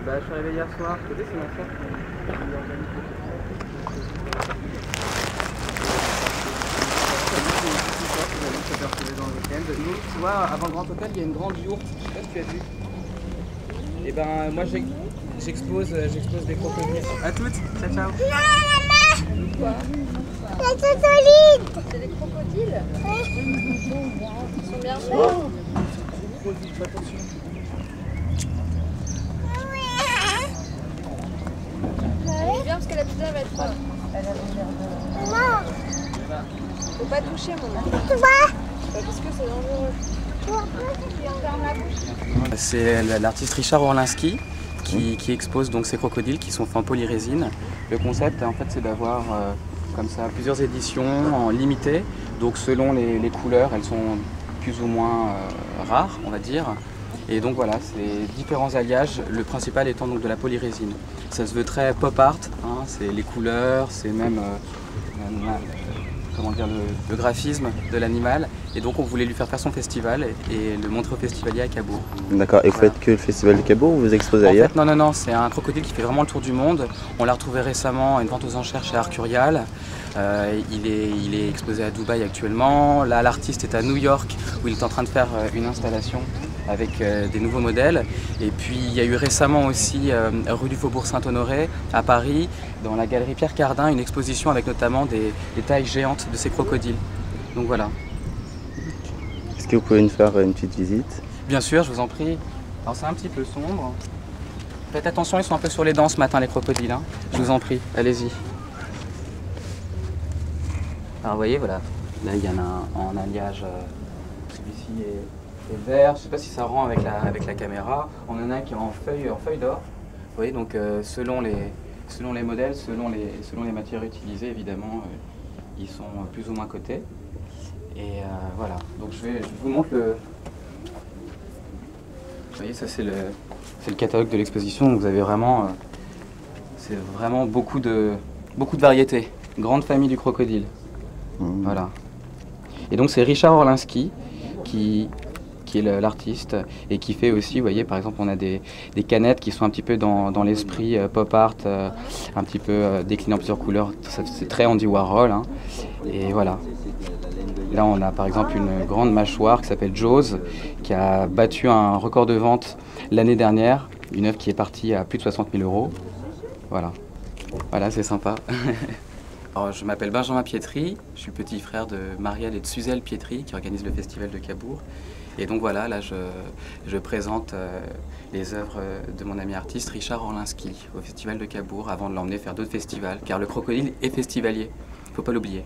Bah, je suis arrivé hier soir, je connais, c'est ma soeur qui organise le festival. Nous, tu vois, avant le Grand Hôtel, il y a une grande yourte, je sais pas si tu as vu. Et ben, moi j'expose des crocodiles. À toutes, ciao ciao. Quoi? C'est solide. C'est des crocodiles? Oui. Ils sont bien faits. C'est bien parce que la pizza va être bonne. Non. Faut pas toucher, maman. Parce que c'est dangereux. C'est l'artiste Richard Orlinski qui expose donc ces crocodiles qui sont faits en polyrésine. Le concept en fait c'est d'avoir comme ça plusieurs éditions en limité. Donc selon les couleurs, elles sont plus ou moins rares, on va dire. Et donc voilà, c'est différents alliages, le principal étant donc de la polyrésine. Ça se veut très pop art, hein, c'est les couleurs, c'est même comment dire, le graphisme de l'animal. Et donc on voulait lui faire son festival et le montrer au festivalier à Cabourg. D'accord, et vous faites que le festival de Cabourg ou vous exposez ailleurs? En fait, non, c'est un crocodile qui fait vraiment le tour du monde. On l'a retrouvé récemment à une vente aux enchères chez Arcurial. Il est exposé à Dubaï actuellement. Là, l'artiste est à New York où il est en train de faire une installation avec des nouveaux modèles. Et puis il y a eu récemment aussi rue du Faubourg Saint-Honoré à Paris, dans la galerie Pierre Cardin, une exposition avec notamment des tailles géantes de ces crocodiles. Donc voilà. Est-ce que vous pouvez nous faire une petite visite? Bien sûr, je vous en prie. Alors c'est un petit peu sombre. Faites attention, ils sont un peu sur les dents ce matin les crocodiles, hein. Je vous en prie, allez-y. Alors vous voyez, voilà, là il y en a un en alliage, celui-ci est vert, je ne sais pas si ça rend avec la caméra. On en a un qui est en feuille d'or. Vous voyez, donc selon les modèles, selon les matières utilisées, évidemment, ils sont plus ou moins cotés. Et voilà, donc je vous montre le... Vous voyez, ça c'est le catalogue de l'exposition. Vous avez vraiment, c'est vraiment beaucoup de variétés. Grande famille du crocodile. Voilà. Et donc c'est Richard Orlinski qui est l'artiste et qui fait aussi, vous voyez, par exemple, on a des canettes qui sont un petit peu dans l'esprit pop art, un petit peu décliné en plusieurs couleurs. C'est très Andy Warhol, hein. Et voilà. Là, on a par exemple une grande mâchoire qui s'appelle Jaws, qui a battu un record de vente l'année dernière, une œuvre qui est partie à plus de 60 000 €. Voilà. Voilà, c'est sympa. Alors, je m'appelle Benjamin Pietri, je suis le petit frère de Marielle et de Suzelle Pietri qui organisent le festival de Cabourg. Et donc voilà, là je présente les œuvres de mon ami artiste Richard Orlinski au festival de Cabourg avant de l'emmener faire d'autres festivals, car le crocodile est festivalier, il ne faut pas l'oublier.